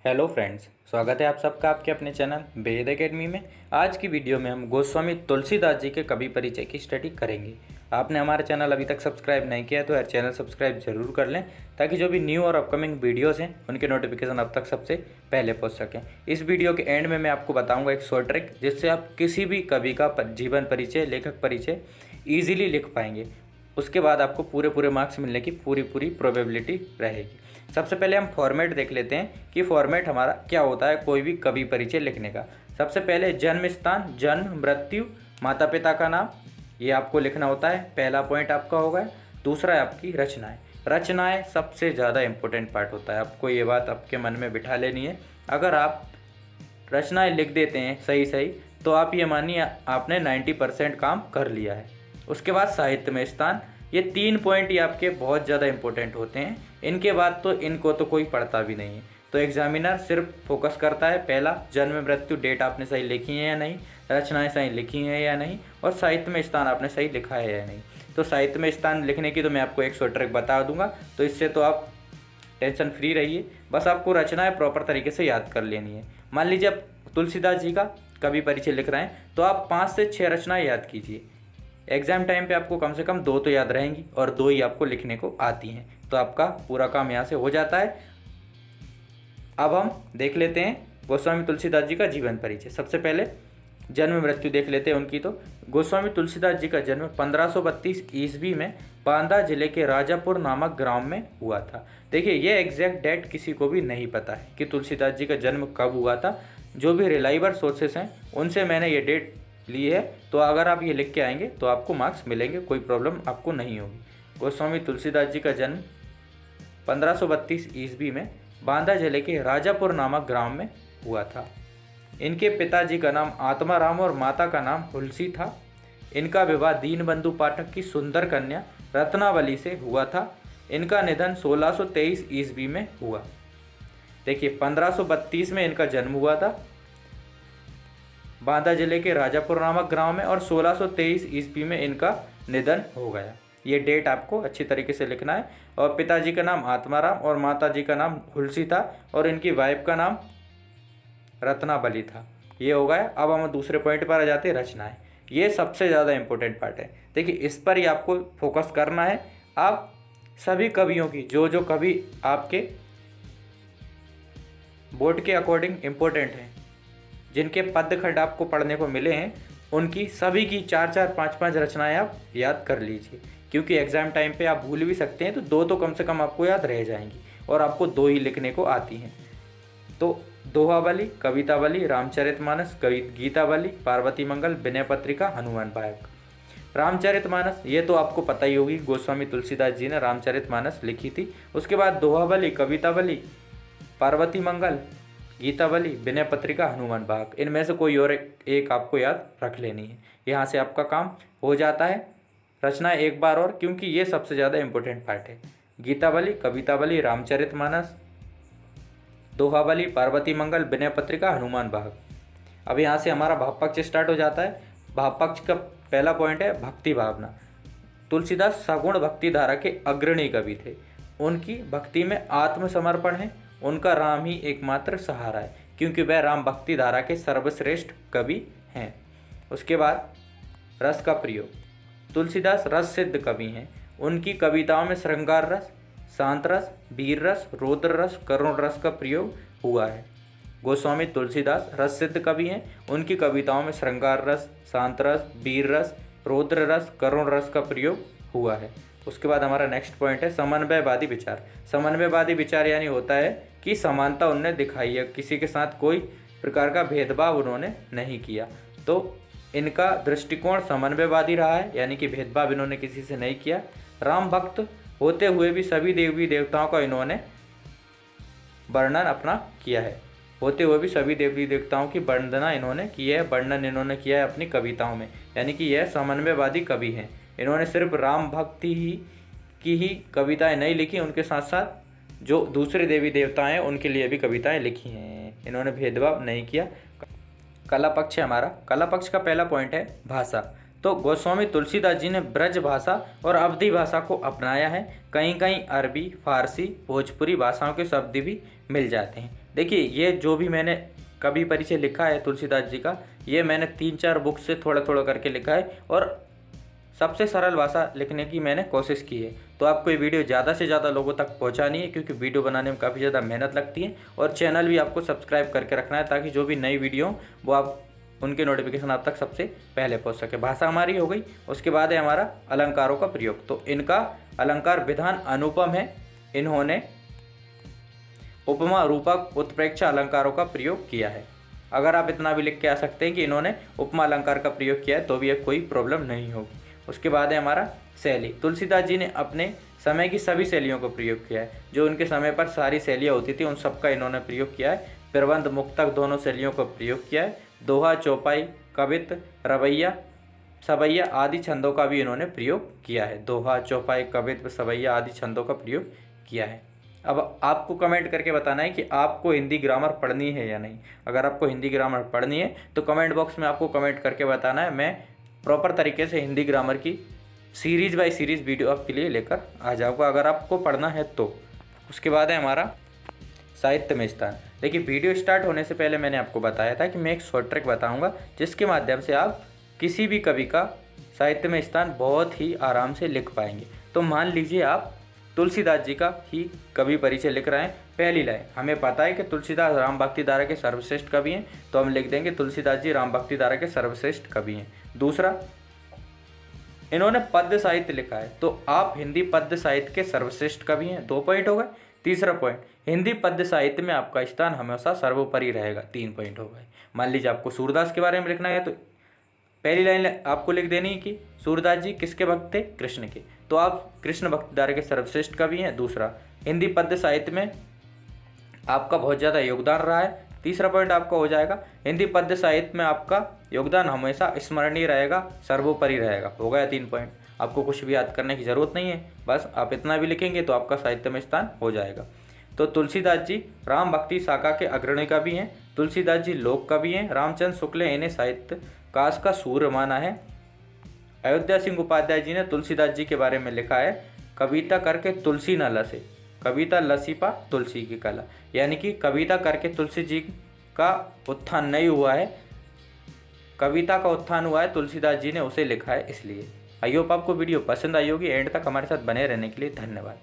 Hello friends, स्वागत है आप सबका आपके अपने चैनल वेद एकेडमी में। आज की वीडियो में हम गोस्वामी तुलसीदास जी के कवि परिचय की स्टडी करेंगे। आपने हमारा चैनल अभी तक सब्सक्राइब नहीं किया तो यार चैनल सब्सक्राइब जरूर कर लें, ताकि जो भी न्यू और अपकमिंग वीडियोस हैं उनके नोटिफिकेशन अब तक सबसे पहले पहुंच सकें। इस वीडियो के एंड में मैं आपको बताऊँगा एक शॉर्ट ट्रिक, जिससे आप किसी भी कवि का जीवन परिचय, लेखक परिचय ईजिली लिख पाएंगे। उसके बाद आपको पूरे मार्क्स मिलने की पूरी प्रोबेबिलिटी रहेगी। सबसे पहले हम फॉर्मेट देख लेते हैं कि फॉर्मेट हमारा क्या होता है कोई भी कवि परिचय लिखने का। सबसे पहले जन्म स्थान, जन्म, मृत्यु, माता पिता का नाम, ये आपको लिखना होता है। पहला पॉइंट आपका होगा। दूसरा है आपकी रचनाएं। रचनाएं सबसे ज़्यादा इंपॉर्टेंट पार्ट होता है, आपको ये बात आपके मन में बिठा लेनी है। अगर आप रचनाएं लिख देते हैं सही तो आप ये मानिए आपने 90% काम कर लिया है। उसके बाद साहित्य में स्थान, ये 3 पॉइंट ही आपके बहुत ज़्यादा इंपॉर्टेंट होते हैं। इनके बाद तो इनको तो कोई पढ़ता भी नहीं है, तो एग्जामिनर सिर्फ फोकस करता है पहला जन्म मृत्यु डेट आपने सही लिखी है या नहीं, रचनाएं सही लिखी हैं या नहीं, और साहित्य में स्थान आपने सही लिखा है या नहीं। तो साहित्य में स्थान लिखने की तो मैं आपको एक शॉर्ट ट्रिक बता दूंगा, तो इससे तो आप टेंशन फ्री रहिए। बस आपको रचनाएं प्रॉपर तरीके से याद कर लेनी है। मान लीजिए आप तुलसीदास जी का कवि परिचय लिख रहे हैं तो आप 5 से 6 रचनाएं याद कीजिए। एग्जाम टाइम पे आपको कम से कम 2 तो याद रहेंगी और 2 ही आपको लिखने को आती हैं, तो आपका पूरा काम यहाँ से हो जाता है। अब हम देख लेते हैं गोस्वामी तुलसीदास जी का जीवन परिचय। सबसे पहले जन्म मृत्यु देख लेते हैं उनकी। तो गोस्वामी तुलसीदास जी का जन्म 1532 ईस्वी में बांदा जिले के राजापुर नामक ग्राम में हुआ था। देखिए, ये एग्जैक्ट डेट किसी को भी नहीं पता है कि तुलसीदास जी का जन्म कब हुआ था। जो भी रिलायबल सोर्सेस हैं उनसे मैंने ये डेट ली है, तो अगर आप ये लिख के आएंगे तो आपको मार्क्स मिलेंगे, कोई प्रॉब्लम आपको नहीं होगी। गोस्वामी तुलसीदास जी का जन्म 1532 ईस्वी में बांदा जिले के राजापुर नामक ग्राम में हुआ था। इनके पिताजी का नाम आत्माराम और माता का नाम हुलसी था। इनका विवाह दीनबंधु पाठक की सुंदर कन्या रत्नावली से हुआ था। इनका निधन 1623 ईस्वी में हुआ। देखिए, 1532 में इनका जन्म हुआ था बांदा जिले के राजापुर नामक गांव में, और 1623 ईस्वी में इनका निधन हो गया। ये डेट आपको अच्छी तरीके से लिखना है। और पिताजी का नाम आत्माराम और माताजी का नाम हुलसी था, और इनकी वाइफ का नाम रत्नावली था। ये हो गया। अब हम दूसरे पॉइंट पर आ जाते हैं, रचनाएं। ये सबसे ज़्यादा इंपॉर्टेंट पार्ट है। देखिए, इस पर ही आपको फोकस करना है। आप सभी कवियों की जो कवि आपके बोर्ड के अकॉर्डिंग इम्पोर्टेंट हैं, जिनके पद्य खंड आपको पढ़ने को मिले हैं, उनकी सभी की 4-4, 5-5 रचनाएं आप याद कर लीजिए, क्योंकि एग्जाम टाइम पे आप भूल भी सकते हैं, तो 2 तो कम से कम आपको याद रह जाएंगी, और आपको 2 ही लिखने को आती हैं। तो दोहावली, कवितावली, रामचरितमानस, गीतावली, पार्वती मंगल, विनय पत्रिका, हनुमान बायक। रामचरितमानस ये तो आपको पता ही होगी, गोस्वामी तुलसीदास जी ने रामचरितमानस लिखी थी। उसके बाद दोहावली, कवितावली, पार्वती मंगल, गीतावली, विनय पत्रिका, हनुमान बाग, इनमें से कोई और एक आपको याद रख लेनी है। यहाँ से आपका काम हो जाता है। रचना एक बार और, क्योंकि ये सबसे ज़्यादा इंपॉर्टेंट पार्ट है। गीतावली, कवितावली, रामचरितमानस, दोहावली, पार्वती मंगल, विनय पत्रिका, हनुमान बाग। अब यहाँ से हमारा भाव पक्ष स्टार्ट हो जाता है। भाव पक्ष का पहला पॉइंट है भक्ति भावना। तुलसीदास सगुण भक्ति धारा के अग्रणी कवि थे। उनकी भक्ति में आत्मसमर्पण है। उनका राम ही एकमात्र सहारा है, क्योंकि वह राम भक्ति धारा के सर्वश्रेष्ठ कवि हैं। उसके बाद रस का प्रयोग। तुलसीदास रस सिद्ध कवि हैं। उनकी कविताओं में श्रृंगार रस, शांत रस, वीर रस, रौद्र रस, करुण रस का प्रयोग हुआ है। गोस्वामी तुलसीदास रस सिद्ध कवि हैं। उनकी कविताओं में श्रृंगार रस, शांत रस, वीर रस, रौद्र रस, करुण रस का प्रयोग हुआ है। उसके बाद हमारा नेक्स्ट पॉइंट है समन्वयवादी विचार। समन्वयवादी विचार यानी होता है कि समानता उन्होंने दिखाई है, किसी के साथ कोई प्रकार का भेदभाव उन्होंने नहीं किया। तो इनका दृष्टिकोण समन्वयवादी रहा है, यानी कि भेदभाव इन्होंने किसी से नहीं किया। राम भक्त होते हुए भी सभी देवी देवताओं का इन्होंने वर्णन अपना किया है। होते हुए भी सभी देवी देवताओं की वंदना इन्होंने की है, वर्णन इन्होंने किया है अपनी कविताओं में, यानी कि यह समन्वयवादी कवि हैं। इन्होंने सिर्फ राम भक्ति की ही कविताएं नहीं लिखी, उनके साथ साथ जो दूसरे देवी देवता हैं उनके लिए भी कविताएं लिखी हैं। इन्होंने भेदभाव नहीं किया। कला पक्ष है हमारा। कला पक्ष का पहला पॉइंट है भाषा। तो गोस्वामी तुलसीदास जी ने ब्रज भाषा और अवधी भाषा को अपनाया है। कहीं कहीं अरबी, फारसी, भोजपुरी भाषाओं के शब्द भी मिल जाते हैं। देखिए ये जो भी मैंने कवि परिचय लिखा है तुलसीदास जी का, ये मैंने 3-4 बुक से थोड़ा थोड़ा करके लिखा है और सबसे सरल भाषा लिखने की मैंने कोशिश की है। तो आपको ये वीडियो ज़्यादा से ज़्यादा लोगों तक पहुंचानी है, क्योंकि वीडियो बनाने में काफ़ी ज़्यादा मेहनत लगती है। और चैनल भी आपको सब्सक्राइब करके रखना है, ताकि जो भी नई वीडियो हो वो आप उनके नोटिफिकेशन आप तक सबसे पहले पहुंच सके। भाषा हमारी हो गई, उसके बाद है हमारा अलंकारों का प्रयोग। तो इनका अलंकार विधान अनुपम है। इन्होंने उपमा, रूपक, उत्प्रेक्षा अलंकारों का प्रयोग किया है। अगर आप इतना भी लिख के आ सकते हैं कि इन्होंने उपमा अलंकार का प्रयोग किया है, तो भी कोई प्रॉब्लम नहीं होगी। उसके बाद है हमारा शैली। तुलसीदास जी ने अपने समय की सभी शैलियों को प्रयोग किया है। जो उनके समय पर सारी शैलियाँ होती थी उन सबका इन्होंने प्रयोग किया है। प्रबंध, मुक्तक दोनों शैलियों को प्रयोग किया है। दोहा, चौपाई, कवित्त, रवैया, सवैया आदि छंदों का भी इन्होंने प्रयोग किया है। दोहा, चौपाई, कवित्त, सवैया आदि छंदों का प्रयोग किया है। अब आपको कमेंट करके बताना है कि आपको हिंदी ग्रामर पढ़नी है या नहीं। अगर आपको हिंदी ग्रामर पढ़नी है तो कमेंट बॉक्स में आपको कमेंट करके बताना है। मैं प्रॉपर तरीके से हिंदी ग्रामर की सीरीज़ बाय सीरीज़ वीडियो आपके लिए लेकर आ जाऊँगा, अगर आपको पढ़ना है तो। उसके बाद है हमारा साहित्य में स्थान। देखिए वीडियो स्टार्ट होने से पहले मैंने आपको बताया था कि मैं एक शॉर्ट ट्रिक बताऊँगा, जिसके माध्यम से आप किसी भी कवि का साहित्य में स्थान बहुत ही आराम से लिख पाएंगे। तो मान लीजिए आप तुलसीदास जी का ही कवि परिचय लिख रहे हैं। पहली लाइन, हमें पता है कि तुलसीदास राम भक्ति धारा के सर्वश्रेष्ठ कवि हैं, तो हम लिख देंगे तुलसीदास जी राम भक्ति धारा के सर्वश्रेष्ठ कवि हैं। दूसरा, इन्होंने पद्य साहित्य लिखा है, तो आप हिंदी पद्य साहित्य के सर्वश्रेष्ठ कवि हैं। 2 पॉइंट हो गए। तीसरा पॉइंट, हिंदी पद्य साहित्य में आपका स्थान हमेशा सर्वोपरि रहेगा। 3 पॉइंट हो गए। मान लीजिए आपको सूरदास के बारे में लिखना है, तो पहली लाइन आपको लिख देनी है कि सूरदास जी किसके भक्त थे? कृष्ण के, तो आप कृष्ण भक्ति धारा के सर्वश्रेष्ठ कवि हैं। दूसरा, हिंदी पद्य साहित्य में आपका बहुत ज़्यादा योगदान रहा है। तीसरा पॉइंट आपका हो जाएगा, हिंदी पद्य साहित्य में आपका योगदान हमेशा स्मरणीय रहेगा, सर्वोपरि रहेगा। हो गया 3 पॉइंट। आपको कुछ भी याद करने की ज़रूरत नहीं है, बस आप इतना भी लिखेंगे तो आपका साहित्य में स्थान हो जाएगा। तो तुलसीदास जी राम भक्ति शाखा के अग्रणी कवि हैं। तुलसीदास जी लोक कवि हैं। रामचंद्र शुक्ल इन्हें साहित्य काश का सूर्य माना है। अयोध्या सिंह उपाध्याय जी ने तुलसीदास जी के बारे में लिखा है, कविता करके तुलसी न लसे, कविता लसी पा तुलसी की कला। यानी कि कविता करके तुलसी जी का उत्थान नहीं हुआ है, कविता का उत्थान हुआ है, तुलसीदास जी ने उसे लिखा है इसलिए। आई होप आपको वीडियो पसंद आई होगी। एंड तक हमारे साथ बने रहने के लिए धन्यवाद।